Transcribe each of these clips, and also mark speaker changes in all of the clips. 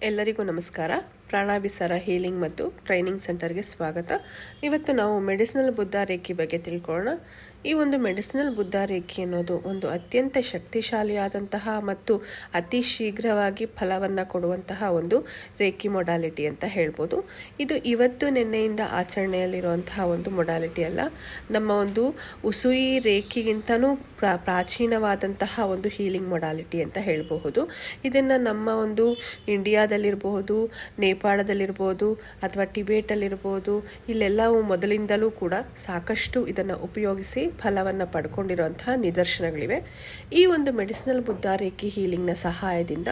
Speaker 1: ಎಲ್ಲರಿಗೂ ನಮಸ್ಕಾರ. ಪ್ರಾಣಾಭಿಸಾರ ಹೀಲಿಂಗ್ ಮತ್ತು ಟ್ರೈನಿಂಗ್ ಸೆಂಟರ್ಗೆ ಸ್ವಾಗತ. ಇವತ್ತು ನಾವು ಮೆಡಿಸಿನಲ್ ಬುದ್ಧ ರೇಖೆ ಬಗ್ಗೆ ತಿಳ್ಕೊಳ್ಳೋಣ. ಈ ಒಂದು ಮೆಡಿಸಿನಲ್ ಬುದ್ಧ ರೇಖೆ ಅನ್ನೋದು ಒಂದು ಅತ್ಯಂತ ಶಕ್ತಿಶಾಲಿಯಾದಂತಹ ಮತ್ತು ಅತಿ ಶೀಘ್ರವಾಗಿ ಫಲವನ್ನು ಕೊಡುವಂತಹ ಒಂದು ರೇಖೆ ಮೊಡಾಲಿಟಿ ಅಂತ ಹೇಳ್ಬೋದು. ಇದು ಇವತ್ತು ನಿನ್ನೆಯಿಂದ ಆಚರಣೆಯಲ್ಲಿರುವಂತಹ ಒಂದು ಮೊಡಾಲಿಟಿ ಅಲ್ಲ. ನಮ್ಮ ಒಂದು ಉಸುಯಿ ರೇಖೆಗಿಂತನೂ ಪ್ರಾಚೀನವಾದಂತಹ ಒಂದು ಹೀಲಿಂಗ್ ಮೊಡಾಲಿಟಿ ಅಂತ ಹೇಳಬಹುದು. ಇದನ್ನು ನಮ್ಮ ಒಂದು ಇಂಡಿಯಾದಲ್ಲಿರಬಹುದು, ನೇಪಾಳದಲ್ಲಿರ್ಬೋದು ಅಥವಾ ಟಿಬೇಟಲ್ಲಿರ್ಬೋದು, ಇಲ್ಲೆಲ್ಲವೂ ಮೊದಲಿಂದಲೂ ಕೂಡ ಸಾಕಷ್ಟು ಇದನ್ನು ಉಪಯೋಗಿಸಿ ಫಲವನ್ನು ಪಡ್ಕೊಂಡಿರುವಂತಹ ನಿದರ್ಶನಗಳಿವೆ. ಈ ಒಂದು ಮೆಡಿಸಿನಲ್ ಬುದ್ಧ ರೇಖೆ ಹೀಲಿಂಗ್ನ ಸಹಾಯದಿಂದ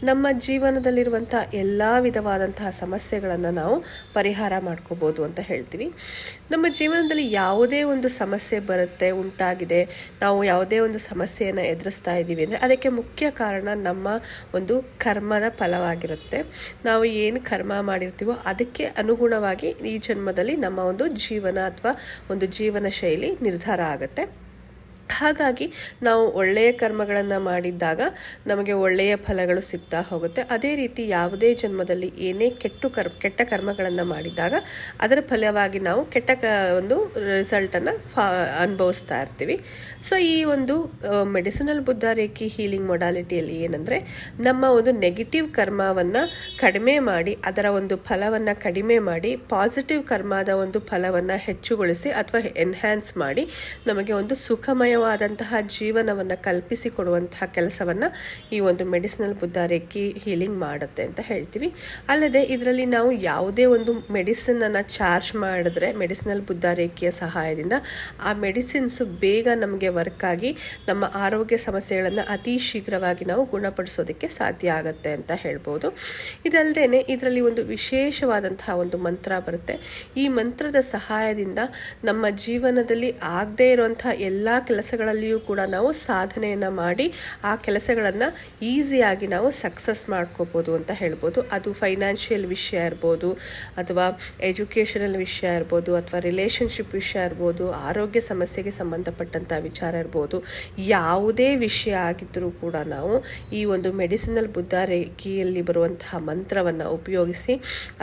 Speaker 1: ನಮ್ಮ ಜೀವನದಲ್ಲಿರುವಂಥ ಎಲ್ಲ ವಿಧವಾದಂತಹ ಸಮಸ್ಯೆಗಳನ್ನು ನಾವು ಪರಿಹಾರ ಮಾಡ್ಕೋಬೋದು ಅಂತ ಹೇಳ್ತೀವಿ. ನಮ್ಮ ಜೀವನದಲ್ಲಿ ಯಾವುದೇ ಒಂದು ಸಮಸ್ಯೆ ಉಂಟಾಗಿದೆ, ನಾವು ಯಾವುದೇ ಒಂದು ಸಮಸ್ಯೆಯನ್ನು ಎದುರಿಸ್ತಾ ಇದ್ದೀವಿ ಅಂದರೆ ಅದಕ್ಕೆ ಮುಖ್ಯ ಕಾರಣ ನಮ್ಮ ಒಂದು ಕರ್ಮದ ಫಲವಾಗಿರುತ್ತೆ. ನಾವು ಏನು ಕರ್ಮ ಮಾಡಿರ್ತೀವೋ ಅದಕ್ಕೆ ಅನುಗುಣವಾಗಿ ಈ ಜನ್ಮದಲ್ಲಿ ನಮ್ಮ ಒಂದು ಜೀವನ ಅಥವಾ ಒಂದು ಜೀವನ ಶೈಲಿ ನಿರ್ಧಾರ ಆಗುತ್ತೆ. ಹಾಗಾಗಿ ನಾವು ಒಳ್ಳೆಯ ಕರ್ಮಗಳನ್ನು ಮಾಡಿದ್ದಾಗ ನಮಗೆ ಒಳ್ಳೆಯ ಫಲಗಳು ಸಿಗ್ತಾ ಹೋಗುತ್ತೆ. ಅದೇ ರೀತಿ ಯಾವುದೇ ಜನ್ಮದಲ್ಲಿ ಏನೇ ಕೆಟ್ಟ ಕರ್ಮಗಳನ್ನು ಮಾಡಿದಾಗ ಅದರ ಫಲವಾಗಿ ನಾವು ಒಂದು ರಿಸಲ್ಟನ್ನು ಅನುಭವಿಸ್ತಾ ಇರ್ತೀವಿ. ಸೊ ಈ ಒಂದು ಮೆಡಿಸಿನಲ್ ಬುದ್ಧ ರೇಖೆ ಹೀಲಿಂಗ್ ಮೊಡಾಲಿಟಿಯಲ್ಲಿ ಏನಂದರೆ, ನಮ್ಮ ಒಂದು ನೆಗೆಟಿವ್ ಕರ್ಮವನ್ನು ಕಡಿಮೆ ಮಾಡಿ ಅದರ ಒಂದು ಫಲವನ್ನು ಕಡಿಮೆ ಮಾಡಿ ಪಾಸಿಟಿವ್ ಕರ್ಮದ ಒಂದು ಫಲವನ್ನು ಹೆಚ್ಚುಗೊಳಿಸಿ ಅಥವಾ ಎನ್ಹ್ಯಾನ್ಸ್ ಮಾಡಿ ನಮಗೆ ಒಂದು ಸುಖಮಯ ವಾದಂತಹ ಜೀವನವನ್ನು ಕಲ್ಪಿಸಿಕೊಡುವಂತಹ ಕೆಲಸವನ್ನು ಈ ಒಂದು ಮೆಡಿಸಿನಲ್ ಬುದ್ಧ ರೇಖೆ ಹೀಲಿಂಗ್ ಮಾಡುತ್ತೆ ಅಂತ ಹೇಳ್ತೀವಿ. ಅಲ್ಲದೆ ಇದರಲ್ಲಿ ನಾವು ಯಾವುದೇ ಒಂದು ಮೆಡಿಸಿನನ್ನು ಚಾರ್ಜ್ ಮಾಡಿದ್ರೆ ಮೆಡಿಸಿನಲ್ ಬುದ್ಧ ರೇಖೆಯ ಸಹಾಯದಿಂದ ಆ ಮೆಡಿಸಿನ್ಸ್ ಬೇಗ ನಮಗೆ ವರ್ಕ್ ಆಗಿ ನಮ್ಮ ಆರೋಗ್ಯ ಸಮಸ್ಯೆಗಳನ್ನು ಅತಿ ಶೀಘ್ರವಾಗಿ ನಾವು ಗುಣಪಡಿಸೋದಕ್ಕೆ ಸಾಧ್ಯ ಆಗುತ್ತೆ ಅಂತ ಹೇಳ್ಬೋದು. ಇದಲ್ಲದೆ ಇದರಲ್ಲಿ ಒಂದು ವಿಶೇಷವಾದಂತಹ ಒಂದು ಮಂತ್ರ ಬರುತ್ತೆ. ಈ ಮಂತ್ರದ ಸಹಾಯದಿಂದ ನಮ್ಮ ಜೀವನದಲ್ಲಿ ಆಗದೇ ಇರುವಂತಹ ಎಲ್ಲ ಕೆಲಸಗಳಲ್ಲಿಯೂ ಕೂಡ ನಾವು ಸಾಧನೆಯನ್ನು ಮಾಡಿ ಆ ಕೆಲಸಗಳನ್ನು ಈಸಿಯಾಗಿ ನಾವು ಸಕ್ಸಸ್ ಮಾಡ್ಕೋಬೋದು ಅಂತ ಹೇಳ್ಬೋದು. ಅದು ಫೈನಾನ್ಷಿಯಲ್ ವಿಷಯ ಇರ್ಬೋದು, ಅಥವಾ ಎಜುಕೇಷನಲ್ ವಿಷಯ ಇರ್ಬೋದು, ಅಥವಾ ರಿಲೇಷನ್ಶಿಪ್ ವಿಷಯ ಇರ್ಬೋದು, ಆರೋಗ್ಯ ಸಮಸ್ಯೆಗೆ ಸಂಬಂಧಪಟ್ಟಂಥ ವಿಚಾರ ಇರ್ಬೋದು. ಯಾವುದೇ ವಿಷಯ ಆಗಿದ್ದರೂ ಕೂಡ ನಾವು ಈ ಒಂದು ಮೆಡಿಸಿನಲ್ ಬುದ್ಧ ರೇಖೆಯಲ್ಲಿ ಬರುವಂತಹ ಮಂತ್ರವನ್ನು ಉಪಯೋಗಿಸಿ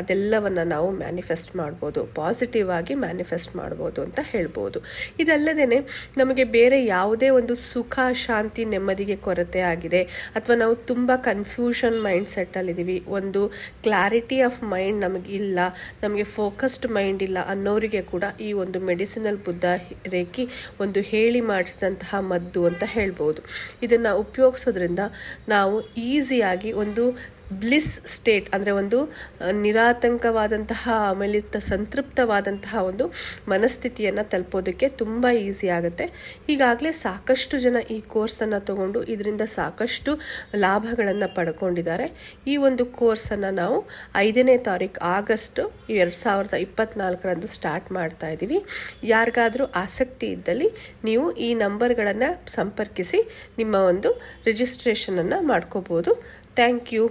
Speaker 1: ಅದೆಲ್ಲವನ್ನು ನಾವು ಮ್ಯಾನಿಫೆಸ್ಟ್ ಮಾಡ್ಬೋದು, ಪಾಸಿಟಿವ್ ಆಗಿ ಮ್ಯಾನಿಫೆಸ್ಟ್ ಮಾಡ್ಬೋದು ಅಂತ ಹೇಳ್ಬೋದು. ಇದಲ್ಲದೆ ನಮಗೆ ಬೇರೆ ಯಾವುದೇ ಒಂದು ಸುಖ, ಶಾಂತಿ, ನೆಮ್ಮದಿಗೆ ಕೊರತೆ ಆಗಿದೆ ಅಥವಾ ನಾವು ತುಂಬ ಕನ್ಫ್ಯೂಷನ್ ಮೈಂಡ್ ಸೆಟ್ಟಲ್ಲಿದ್ದೀವಿ, ಒಂದು ಕ್ಲಾರಿಟಿ ಆಫ್ ಮೈಂಡ್ ನಮಗಿಲ್ಲ, ನಮಗೆ ಫೋಕಸ್ಡ್ ಮೈಂಡ್ ಇಲ್ಲ ಅನ್ನೋರಿಗೆ ಕೂಡ ಈ ಒಂದು ಮೆಡಿಸಿನಲ್ ಬುದ್ಧ ರೇಖೆ ಒಂದು ಹೇಳಿ ಮಾಡಿಸಿದಂತಹ ಮದ್ದು ಅಂತ ಹೇಳ್ಬೋದು. ಇದನ್ನು ಉಪಯೋಗಿಸೋದ್ರಿಂದ ನಾವು ಈಸಿಯಾಗಿ ಒಂದು ಬ್ಲಿಸ್ ಸ್ಟೇಟ್ ಅಂದರೆ ಒಂದು ನಿರಾತಂಕವಾದಂತಹ ಆಮೇಲೆ ಸಂತೃಪ್ತವಾದಂತಹ ಒಂದು ಮನಸ್ಥಿತಿಯನ್ನು ತಲುಪೋದಕ್ಕೆ ತುಂಬ ಈಸಿ ಆಗುತ್ತೆ. ಈಗಾಗಲೇ ಸಾಕಷ್ಟು ಜನ ಈ ಕೋರ್ಸನ್ನು ತಗೊಂಡು ಇದರಿಂದ ಸಾಕಷ್ಟು ಲಾಭಗಳನ್ನು ಪಡ್ಕೊಂಡಿದ್ದಾರೆ. ಈ ಒಂದು ಕೋರ್ಸನ್ನು ನಾವು 5ನೇ ತಾರೀಕು ಆಗಸ್ಟ್ 2024 ಸ್ಟಾರ್ಟ್ ಮಾಡ್ತಾ ಇದ್ದೀವಿ. ಯಾರಿಗಾದರೂ ಆಸಕ್ತಿ ಇದ್ದಲ್ಲಿ ನೀವು ಈ ನಂಬರ್ಗಳನ್ನು ಸಂಪರ್ಕಿಸಿ ನಿಮ್ಮ ಒಂದು ರಿಜಿಸ್ಟ್ರೇಷನನ್ನು ಮಾಡ್ಕೋಬೋದು. Thank you.